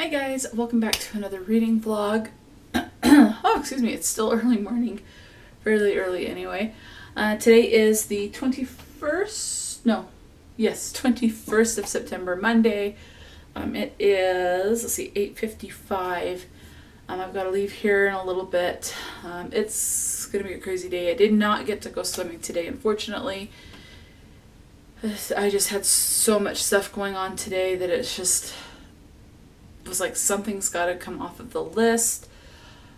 Hi guys, welcome back to another reading vlog. Oh, excuse me, it's still early morning. Fairly early anyway. Today is the 21st, no, yes, 21st of September, Monday. It is, let's see, 8:55. I've got to leave here in a little bit. It's going to be a crazy day. I did not get to go swimming today, unfortunately. I just had so much stuff going on today that it was like something's got to come off of the list.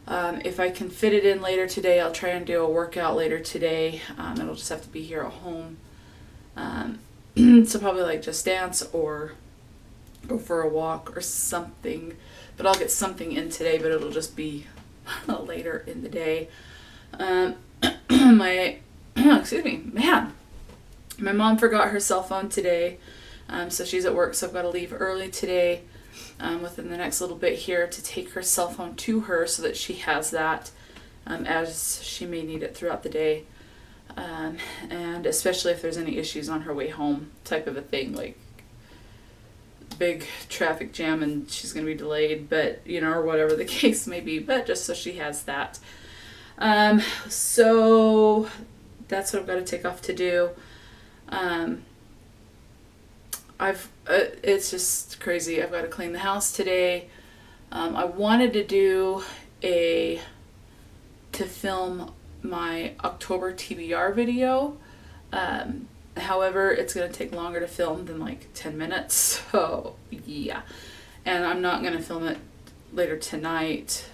If I can fit it in later today, I'll try and do a workout later today. It'll just have to be here at home. So probably like just dance or go for a walk or something. But I'll get something in today, but it'll just be later in the day. Excuse me, man. My mom forgot her cell phone today. So she's at work, so I've got to leave early today. Within the next little bit here to take her cell phone to her so that she has that as she may need it throughout the day, and especially if there's any issues on her way home type of a thing, like big traffic jam and she's going to be delayed, but or whatever the case may be, but just so she has that. So that's what I've got to take off to do. It's just crazy. I've got to clean the house today. I wanted to film my October TBR video. However, it's going to take longer to film than like 10 minutes. So yeah, and I'm not going to film it later tonight.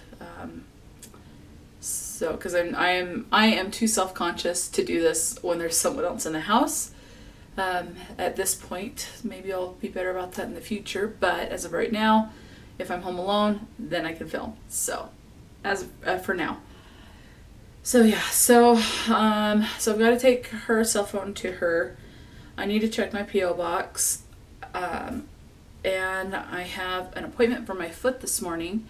So because I am too self-conscious to do this when there's someone else in the house. At this point, maybe I'll be better about that in the future, but as of right now, if I'm home alone, then I can film. So, for now. So yeah, so I've got to take her cell phone to her. I need to check my P.O. box, and I have an appointment for my foot this morning.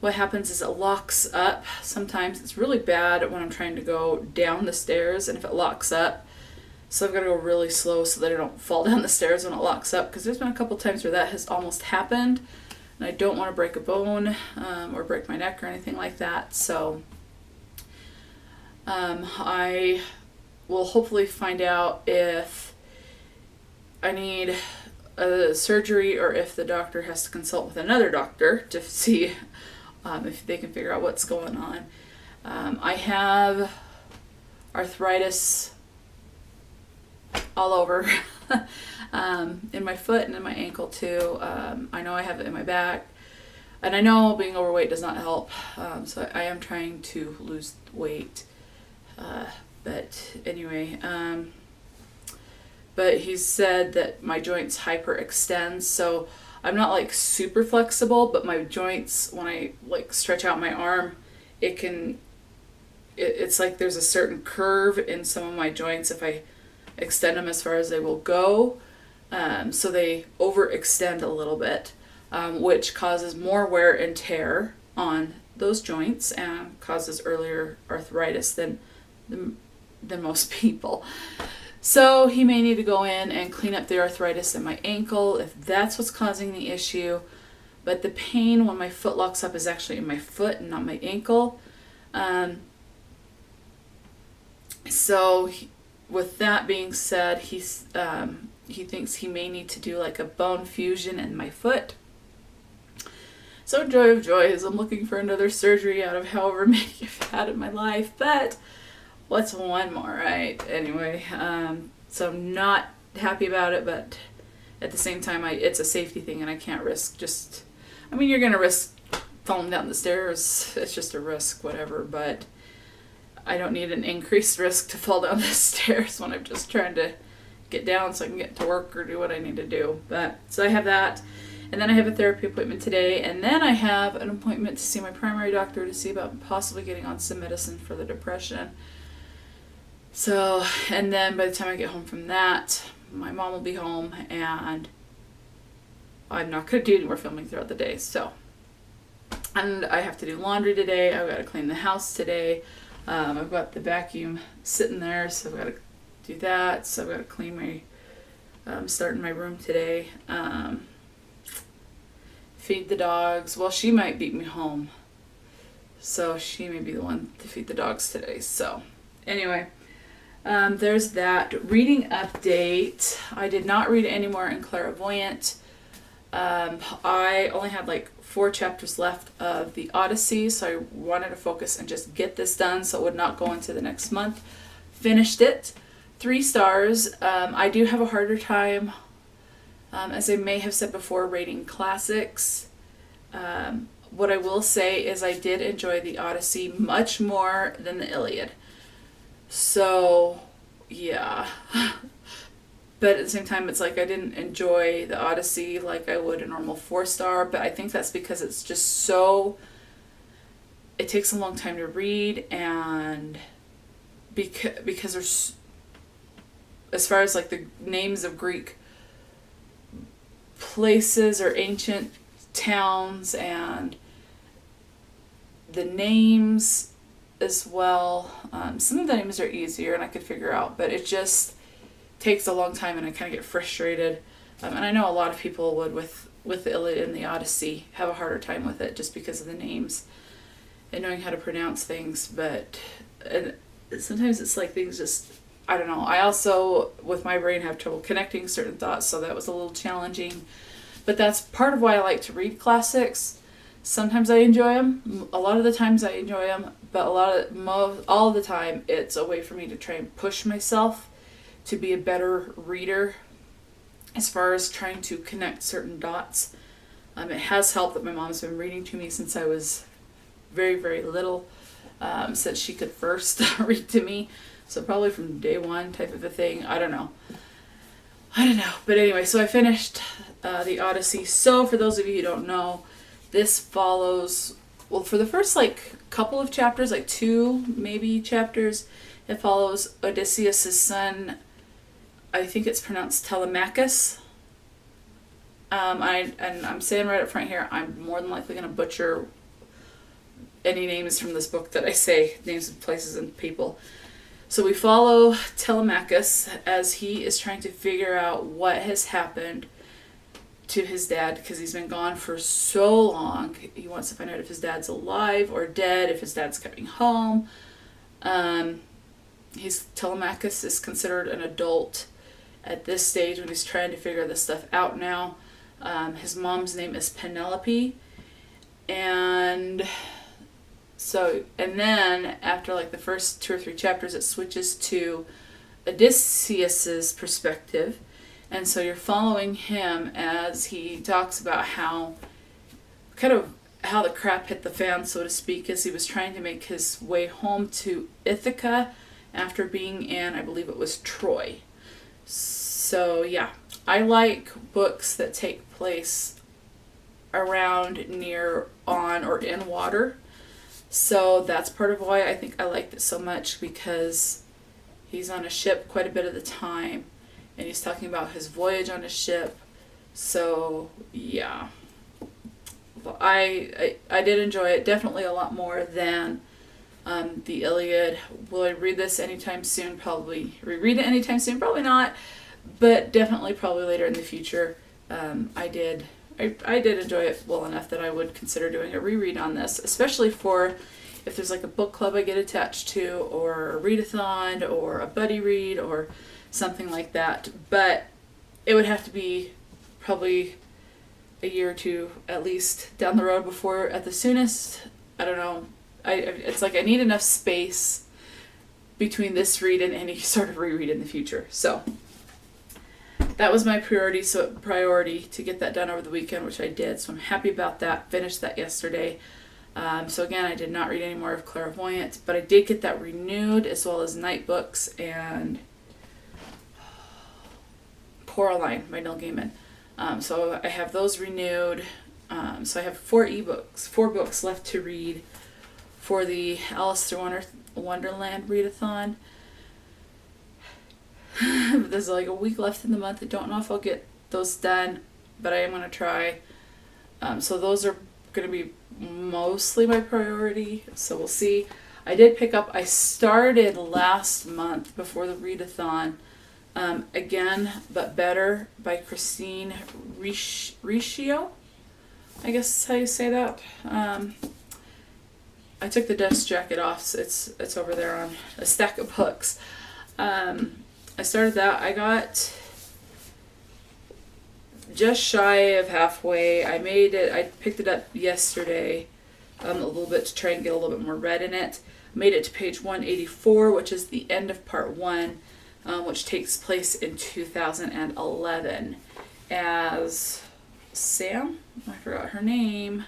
What happens is it locks up. Sometimes it's really bad when I'm trying to go down the stairs, and if it locks up, so I've got to go really slow so that I don't fall down the stairs when it locks up, because there's been a couple times where that has almost happened, and I don't want to break a bone or break my neck or anything like that. So I will hopefully find out if I need a surgery or if the doctor has to consult with another doctor to see if they can figure out what's going on. I have arthritis all over in my foot and in my ankle too. I know I have it in my back, and I know being overweight does not help, so I am trying to lose weight, but anyway, but he said that my joints hyperextend, so I'm not like super flexible, but my joints, when I like stretch out my arm, it's like there's a certain curve in some of my joints if I extend them as far as they will go, so they overextend a little bit, which causes more wear and tear on those joints and causes earlier arthritis than most people. So he may need to go in and clean up the arthritis in my ankle if that's what's causing the issue, but the pain when my foot locks up is actually in my foot and not my ankle. With that being said, he thinks he may need to do like a bone fusion in my foot. So joy of joys, I'm looking for another surgery out of however many I've had in my life, but what's one more, right? Anyway, so I'm not happy about it, but at the same time, it's a safety thing and I can't risk you're going to risk falling down the stairs. It's just a risk, whatever, but I don't need an increased risk to fall down the stairs when I'm just trying to get down so I can get to work or do what I need to do. So I have that, and then I have a therapy appointment today, and then I have an appointment to see my primary doctor to see about possibly getting on some medicine for the depression. So, and then by the time I get home from that, my mom will be home, and I'm not going to do any more filming throughout the day. So, and I have to do laundry today. I've got to clean the house today. I've got the vacuum sitting there, so I've got to do that. So I've got to clean starting my room today. feed the dogs. Well, she might beat me home. So she may be the one to feed the dogs today. So anyway, there's that. Reading update. I did not read anymore in Clairvoyant. I only had like 4 chapters left of the Odyssey, so I wanted to focus and just get this done so it would not go into the next month. Finished it. 3 stars. I do have a harder time, as I may have said before, rating classics. What I will say is I did enjoy the Odyssey much more than the Iliad. So, yeah. But at the same time, it's like I didn't enjoy the Odyssey like I would a normal 4-star, but I think that's because it's just so... It takes a long time to read, and because there's... As far as like the names of Greek places or ancient towns and the names as well, some of the names are easier and I could figure out, but it just takes a long time and I kind of get frustrated. And I know a lot of people would with the Iliad and the Odyssey have a harder time with it just because of the names and knowing how to pronounce things, but and sometimes it's like things just, I don't know. I also, with my brain, have trouble connecting certain thoughts, so that was a little challenging. But that's part of why I like to read classics. Sometimes I enjoy them. A lot of the times I enjoy them, but all of the time it's a way for me to try and push myself to be a better reader as far as trying to connect certain dots. It has helped that my mom's been reading to me since I was very, very little, since she could first read to me. So probably from day one type of a thing. I don't know. But anyway, so I finished the Odyssey. So for those of you who don't know, this follows, well, for the first like couple of chapters, like 2 maybe chapters, it follows Odysseus' son. I think it's pronounced Telemachus. I'm saying right up front here, I'm more than likely going to butcher any names from this book that I say, names of places and people. So we follow Telemachus as he is trying to figure out what has happened to his dad because he's been gone for so long. He wants to find out if his dad's alive or dead, if his dad's coming home. Telemachus is considered an adult at this stage when he's trying to figure this stuff out now. His mom's name is Penelope. And then after like the first 2 or 3 chapters, it switches to Odysseus's perspective. And so you're following him as he talks about how the crap hit the fan, so to speak, as he was trying to make his way home to Ithaca after being in, I believe it was Troy. So yeah, I like books that take place around, near, on, or in water. So that's part of why I think I liked it so much, because he's on a ship quite a bit of the time, and he's talking about his voyage on a ship. So yeah, I did enjoy it, definitely a lot more than the Iliad. Will I read this anytime soon? Probably. Reread it anytime soon? Probably not, but definitely probably later in the future. I did enjoy it well enough that I would consider doing a reread on this, especially for if there's like a book club I get attached to, or a readathon, or a buddy read, or something like that. But it would have to be probably a year or 2 at least down the road before, at the soonest. I don't know. It's like I need enough space between this read and any sort of reread in the future. So that was my priority to get that done over the weekend, which I did. So I'm happy about that. Finished that yesterday. So again, I did not read any more of Clairvoyant, but I did get that renewed, as well as Night Books and Coraline by Neil Gaiman. So I have those renewed. So I have 4 books left to read for the Alice Through Wonderland readathon. There's like a week left in the month. I don't know if I'll get those done, but I am going to try. So those are going to be mostly my priority, so we'll see. I started last month before the readathon, Again But Better by Christine Riccio. I guess is how you say that. I took the dust jacket off, so it's over there on a stack of books. I started that. I got just shy of halfway. I picked it up yesterday a little bit to try and get a little bit more read in it. Made it to page 184, which is the end of part 1, which takes place in 2011 as Sam. I forgot her name.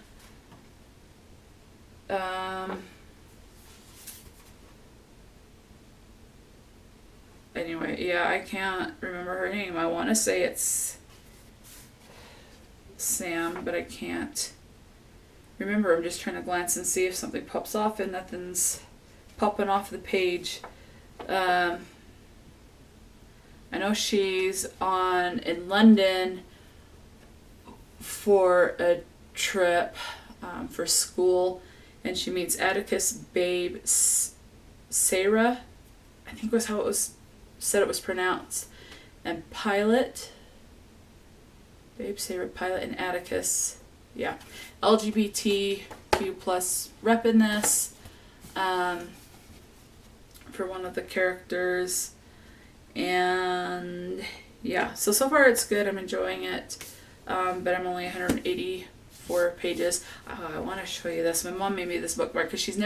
Anyway, yeah, I can't remember her name. I want to say it's Sam, but I can't remember. I'm just trying to glance and see if something pops off, and nothing's popping off the page. I know she's in London for a trip for school, and she meets Atticus, Babe, Sarah, I think was how it was pronounced, and Pilot. Babe, Sarah, Pilot, and Atticus. Yeah. LGBTQ plus rep in this for one of the characters. And yeah, so far it's good. I'm enjoying it. But I'm only 184 pages. I want to show you this. My mom made me this bookmark because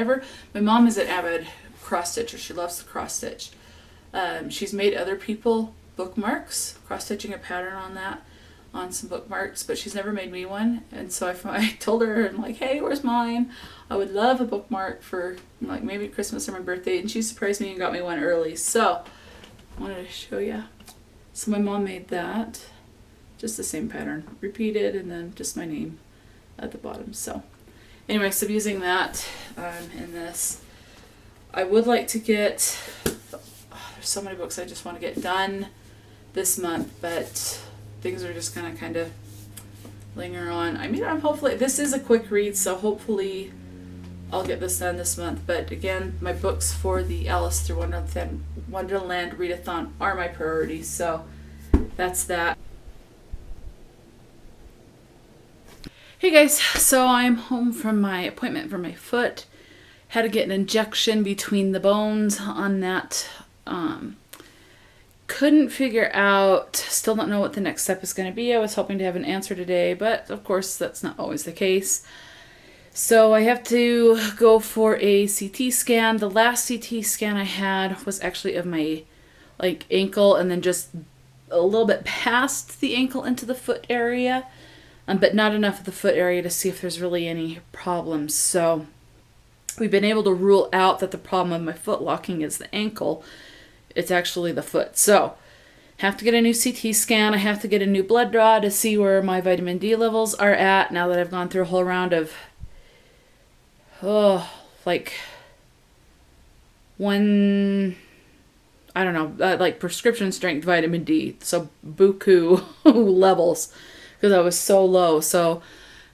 my mom is an avid cross stitcher. She loves to cross stitch. She's made other people bookmarks, cross stitching a pattern on some bookmarks, but she's never made me one. And so I told her, I'm like, hey, where's mine? I would love a bookmark for like maybe Christmas or my birthday. And she surprised me and got me one early. So I wanted to show you. So my mom made that. Just the same pattern. Repeated and then just my name at the bottom. So anyway, so I'm using that in this. I would like to get, there's so many books I just want to get done this month, but things are just gonna kind of linger on. I mean, this is a quick read, so hopefully I'll get this done this month. But again, my books for the Alice Through Wonderland readathon are my priority, so that's that. Hey guys, so I'm home from my appointment for my foot. Had to get an injection between the bones on that. Couldn't figure out, still don't know what the next step is going to be. I was hoping to have an answer today, but of course that's not always the case. So I have to go for a CT scan. The last CT scan I had was actually of my ankle and then just a little bit past the ankle into the foot area. But not enough of the foot area to see if there's really any problems. So we've been able to rule out that the problem of my foot locking is the ankle. It's actually the foot. So have to get a new CT scan. I have to get a new blood draw to see where my vitamin D levels are at now that I've gone through a whole round of prescription strength vitamin D. So buku levels. Because I was so low. So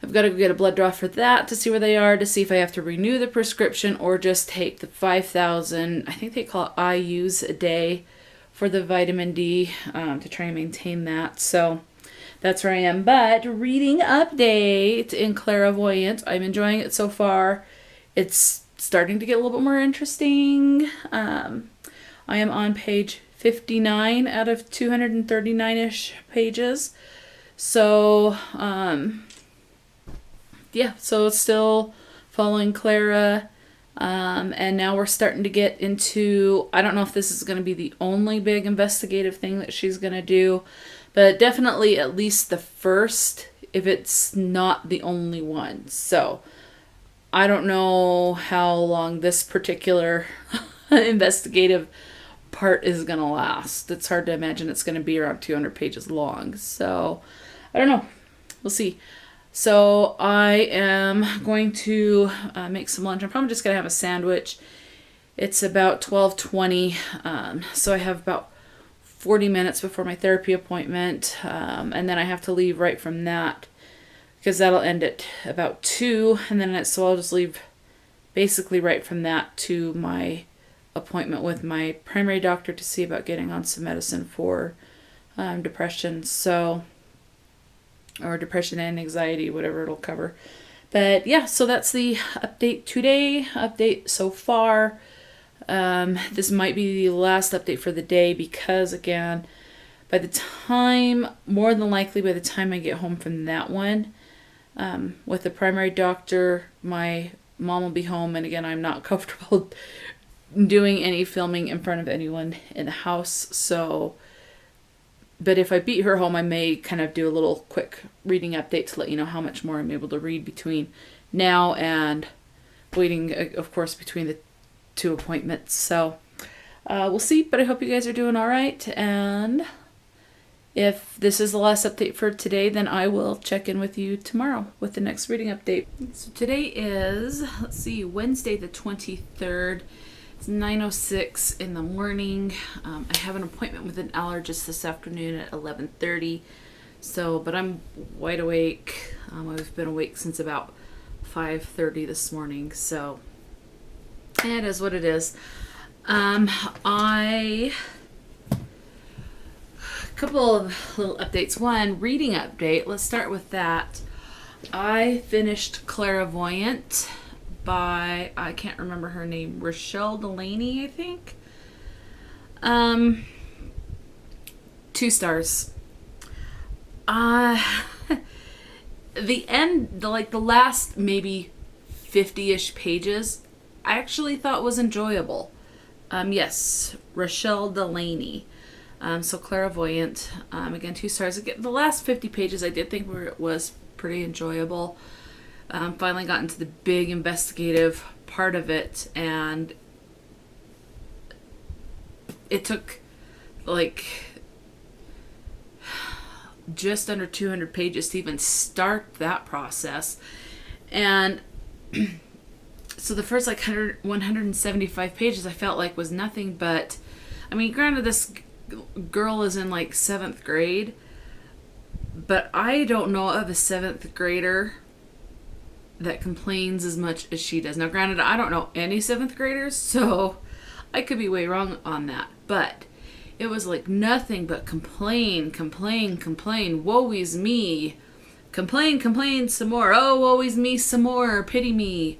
I've got to go get a blood draw for that to see where they are, to see if I have to renew the prescription or just take the 5,000, I think they call it IUs a day for the vitamin D to try and maintain that. So that's where I am. But reading update in Clairvoyant, I'm enjoying it so far. It's starting to get a little bit more interesting. I am on page 59 out of 239-ish pages. So, so it's still following Clara, and now we're starting to get into, I don't know if this is going to be the only big investigative thing that she's going to do, but definitely at least the first, if it's not the only one. So, I don't know how long this particular investigative part is going to last. It's hard to imagine it's going to be around 200 pages long. So, I don't know. We'll see. So I am going to make some lunch. I'm probably just going to have a sandwich. It's about 12:20. So I have about 40 minutes before my therapy appointment. And then I have to leave right from that because that'll end at about 2. And then so I'll just leave basically right from that to my appointment with my primary doctor to see about getting on some medicine for depression. So or depression and anxiety, whatever it'll cover. But yeah, so that's the update today. Update so far. This might be the last update for the day because, again, by the time, more than likely by the time I get home from that one, with the primary doctor, my mom will be home. And again, I'm not comfortable doing any filming in front of anyone in the house. So, but if I beat her home, I may kind of do a little quick reading update to let you know how much more I'm able to read between now and waiting, of course, between the 2 appointments. So we'll see, but I hope you guys are doing all right. And if this is the last update for today, then I will check in with you tomorrow with the next reading update. So today is, let's see, Wednesday the 23rd. It's 9:06 in the morning. I have an appointment with an allergist this afternoon at 11:30. So, but I'm wide awake. I've been awake since about 5:30 this morning. So it is what it is. A couple of little updates. One, reading update. Let's start with that. I finished Clairvoyant by, I can't remember her name, Rochelle Delaney, I think. 2 stars. The end, the last maybe 50-ish pages, I actually thought was enjoyable. Yes, Rochelle Delaney. So Clairvoyant, again, 2 stars. Again, the last 50 pages I did think was pretty enjoyable. Finally got into the big investigative part of it, and it took like just under 200 pages to even start that process. And so the first 175 pages I felt like was nothing, but I mean, granted, this girl is in 7th grade, but I don't know of a 7th grader that complains as much as she does. Now, granted, I don't know any 7th graders, so I could be way wrong on that, but it was nothing but complain, woe is me, complain some more, oh, woe is me some more, pity me.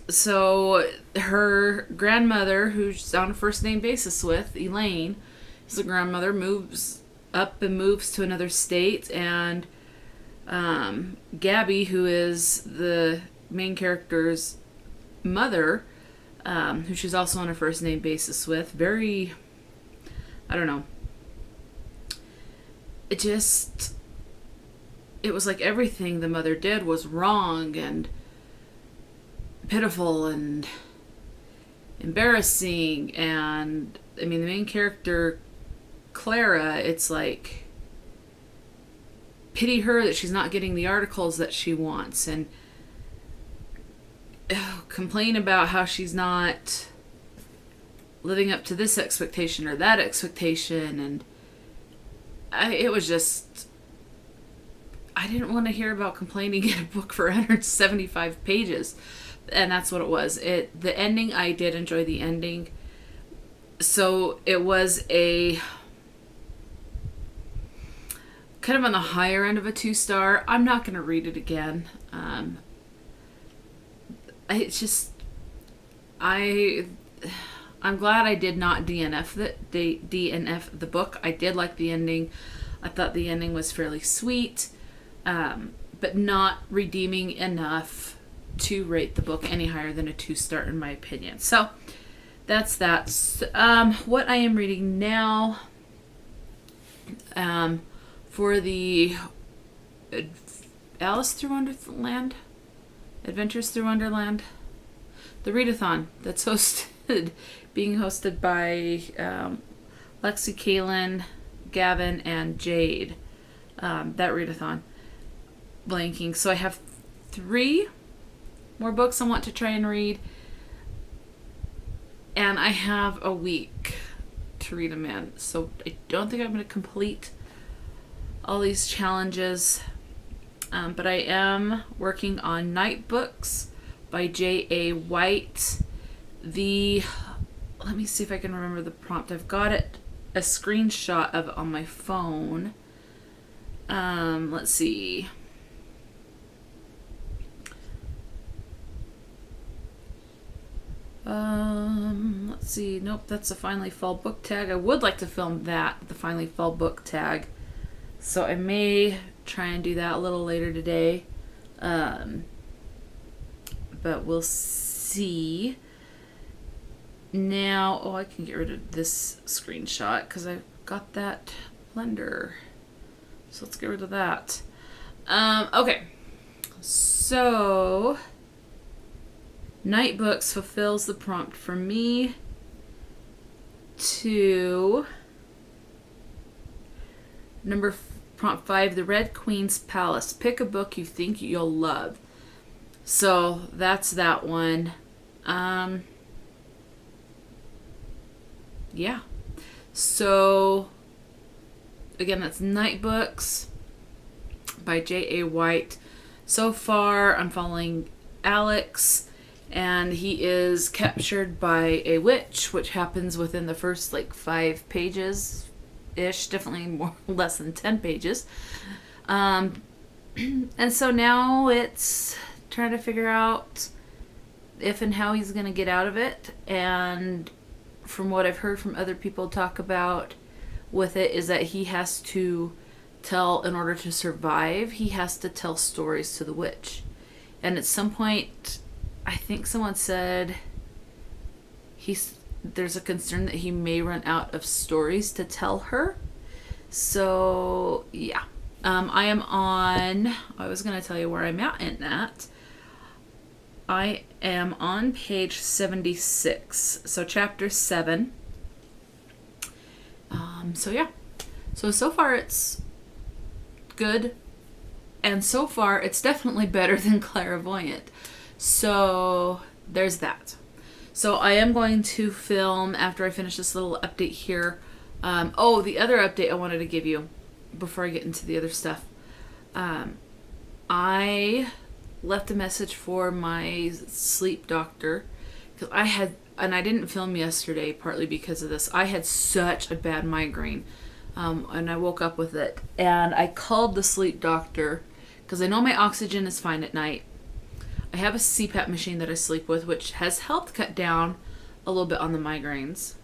So her grandmother, who's on a first name basis with, Elaine, his grandmother, moves up and moves to another state, and Gabby, who is the main character's mother, who she's also on a first name basis with, very, I don't know, it was like everything the mother did was wrong and pitiful and embarrassing. And I mean, the main character, Clara, it's like, pity her that she's not getting the articles that she wants, and complain about how she's not living up to this expectation or that expectation. And it was just, I didn't want to hear about complaining in a book for 175 pages. And that's what it was. The ending, I did enjoy the ending. So it was a kind of on the higher end of a 2-star. I'm not going to read it again. It's just, I'm glad I did not DNF the book. I did like the ending. I thought the ending was fairly sweet, but not redeeming enough to rate the book any higher than a 2-star in my opinion. So that's that. What I am reading now, for the Alice Through Wonderland, Adventures Through Wonderland, the readathon that's being hosted by Lexi, Kaylin, Gavin, and Jade. That readathon, blanking. So I have 3 more books I want to try and read, and I have a week to read them in. So I don't think I'm going to complete all these challenges, but I am working on Night Books by J.A. White. Let me see if I can remember the prompt. I've got a screenshot of it on my phone. Let's see. Let's see. Nope, that's a Finally Fall book tag. I would like to film that, the Finally Fall book tag. So I may try and do that a little later today. But we'll see. Now, I can get rid of this screenshot because I've got that blender. So let's get rid of that. Okay. So Night Books fulfills the prompt for me to prompt 5, The Red Queen's Palace. Pick a book you think you'll love. So that's that one. Yeah. So again, that's Night Books by J.A. White. So far, I'm following Alex, and he is captured by a witch, which happens within the first 5 pages-ish, definitely less than 10 pages. And so now it's trying to figure out if and how he's going to get out of it. And from what I've heard from other people talk about with it is that he has to tell, in order to survive, he has to tell stories to the witch. And at some point, I think someone said there's a concern that he may run out of stories to tell her. So, yeah. I was going to tell you where I'm at in that. I am on page 76. So chapter 7. So yeah. So far it's good. And so far it's definitely better than Clairvoyant. So there's that. So I am going to film after I finish this little update here. The other update I wanted to give you before I get into the other stuff. I left a message for my sleep doctor because I didn't film yesterday partly because of this. I had such a bad migraine, and I woke up with it, and I called the sleep doctor because I know my oxygen is fine at night. I have a CPAP machine that I sleep with, which has helped cut down a little bit on the migraines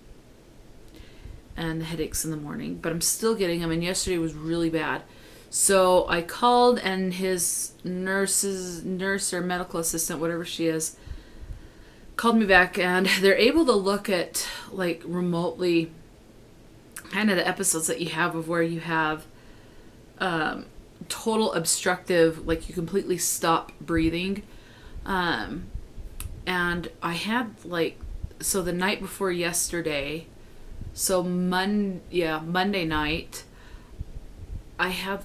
and the headaches in the morning, but I'm still getting them, and yesterday was really bad. So I called, and his nurse or medical assistant, whatever she is, called me back, and they're able to look at remotely kind of the episodes that you have of where you have total obstructive, you completely stop breathing. And I had so the night before yesterday, so Monday night, I had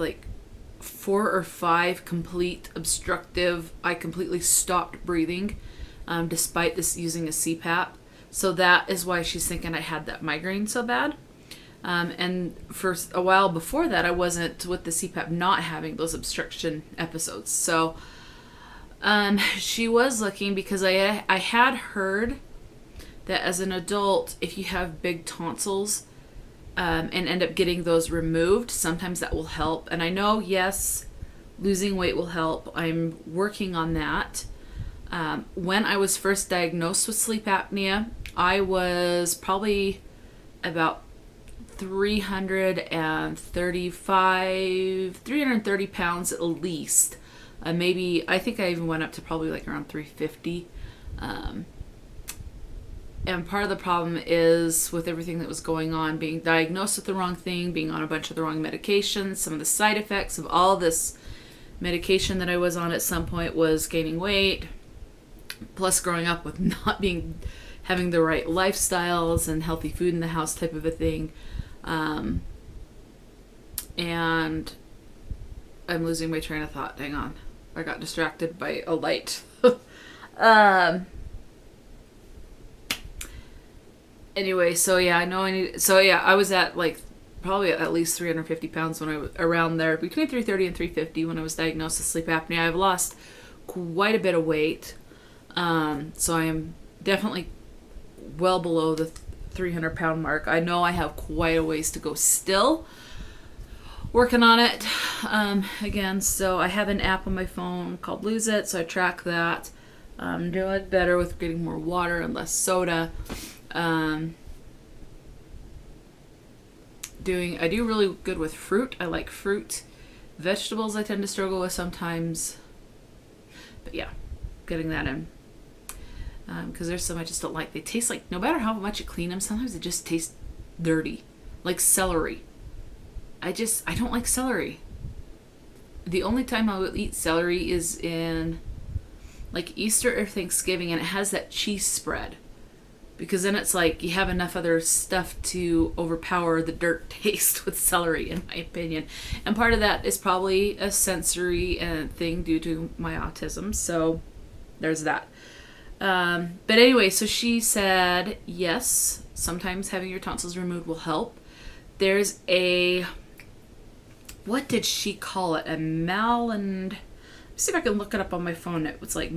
4 or 5 complete obstructive. I completely stopped breathing, despite this using a CPAP. So that is why she's thinking I had that migraine so bad. And for a while before that, I wasn't, with the CPAP, not having those obstruction episodes. So she was looking because I had heard that as an adult, if you have big tonsils, and end up getting those removed, sometimes that will help. And I know, yes, losing weight will help. I'm working on that. When I was first diagnosed with sleep apnea, I was probably about 330 pounds at least. Maybe, I think I even went up to probably around 350. And part of the problem is with everything that was going on, being diagnosed with the wrong thing, being on a bunch of the wrong medications, some of the side effects of all this medication that I was on at some point was gaining weight, plus growing up with not having the right lifestyles and healthy food in the house type of a thing. And I'm losing my train of thought. Hang on. I got distracted by a light. Anyway, I was at probably at least 350 pounds when I was around there, between 330 and 350 when I was diagnosed with sleep apnea. I've lost quite a bit of weight. So I am definitely well below the 300 pound mark. I know I have quite a ways to go still. working on it again. So I have an app on my phone called Lose It, so I track that. I'm doing better with getting more water and less soda. I do really good with fruit. I like fruit. Vegetables I tend to struggle with sometimes. But yeah, getting that in. Because there's some I just don't like. They taste like, no matter how much you clean them, sometimes they just taste dirty. Like celery. I don't like celery. The only time I will eat celery is in like Easter or Thanksgiving, and it has that cheese spread. Because then it's like you have enough other stuff to overpower the dirt taste with celery, in my opinion. And part of that is probably a sensory thing due to my autism. So there's that. But anyway, so she said, yes, sometimes having your tonsils removed will help. There's what did she call it? Let's see if I can look it up on my phone. It was like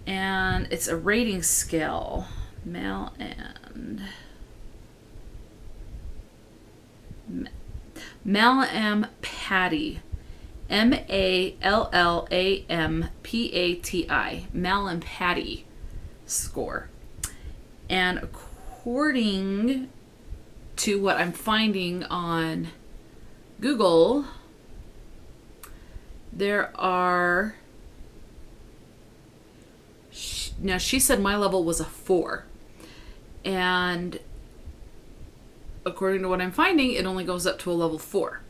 and it's a rating scale. Mallam Patty. Mallampati. Mallampati score. And according to what I'm finding on Google, there are... Now, she said my level was a 4. And according to what I'm finding, it only goes up to a level 4.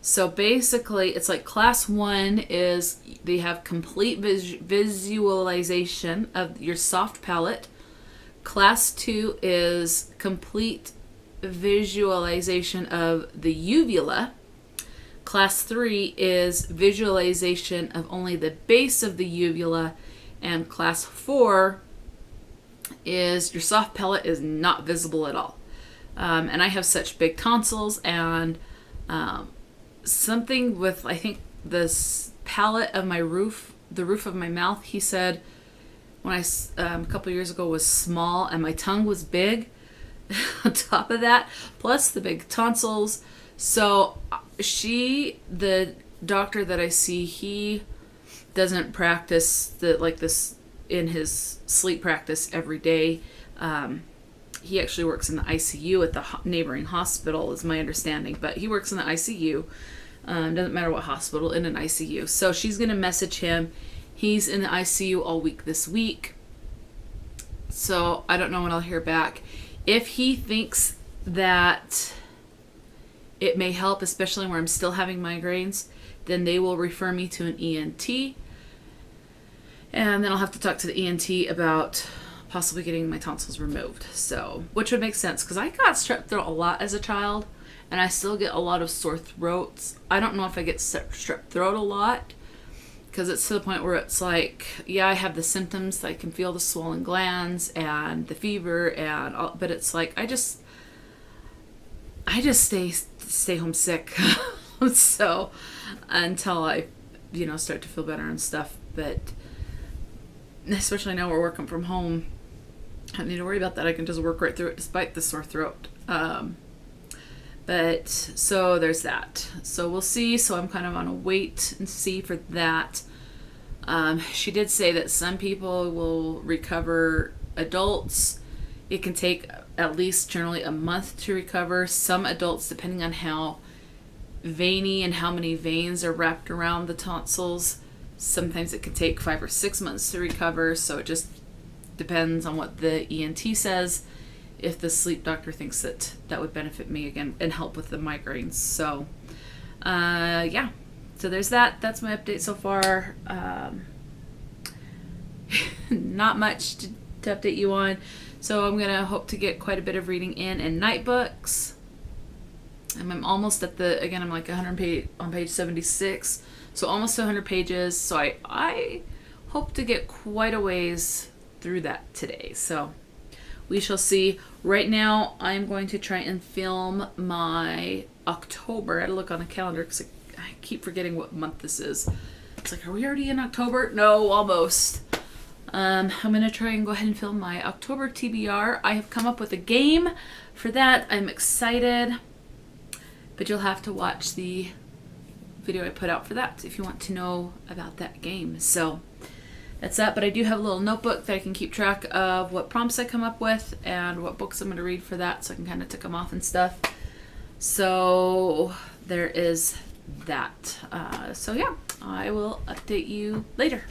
So basically, it's like class 1 is they have complete visualization of your soft palate. Class 2 is complete visualization of the uvula. Class 3 is visualization of only the base of the uvula. And class 4 is your soft palate is not visible at all. And I have such big tonsils, and something with, I think, this palate of the roof of my mouth, he said, when I, a couple years ago, was small, and my tongue was big on top of that, plus the big tonsils. So the doctor that I see, he doesn't practice this in his sleep practice every day. He actually works in the ICU at the neighboring hospital, is my understanding. But he works in the ICU. Doesn't matter what hospital, in an ICU. So she's going to message him. He's in the ICU all week this week. So I don't know when I'll hear back. If he thinks that it may help, especially where I'm still having migraines, then they will refer me to an ENT. And then I'll have to talk to the ENT about possibly getting my tonsils removed. So, which would make sense, because I got strep throat a lot as a child, and I still get a lot of sore throats. I don't know if I get strep throat a lot, because it's to the point where it's like, yeah, I have the symptoms. I can feel the swollen glands and the fever, and all, but it's like I just stay home sick. So until I, start to feel better and stuff. But especially now we're working from home, I don't need to worry about that. I can just work right through it despite the sore throat. But so there's that. So we'll see. So I'm kind of on a wait and see for that. She did say that some people will recover. Adults, it can take at least generally a month to recover. Some adults, depending on how veiny and how many veins are wrapped around the tonsils, sometimes it can take 5 or 6 months to recover. So it just depends on what the ENT says. If the sleep doctor thinks that would benefit me again and help with the migraines. So, yeah. So there's that. That's my update so far. Not much to update you on. So I'm going to hope to get quite a bit of reading in and night books. And I'm almost at I'm like 100 page on page 76. So almost 100 pages. So I hope to get quite a ways through that today. So we shall see. Right now, I'm going to try and film my October. I had to look on the calendar because I keep forgetting what month this is. It's like, are we already in October? No, almost. I'm going to try and go ahead and film my October TBR. I have come up with a game for that. I'm excited. But you'll have to watch the video I put out for that if you want to know about that game. So that's that, but I do have a little notebook that I can keep track of what prompts I come up with and what books I'm going to read for that, so I can kind of tick them off and stuff. So there is that. So yeah, I will update you later.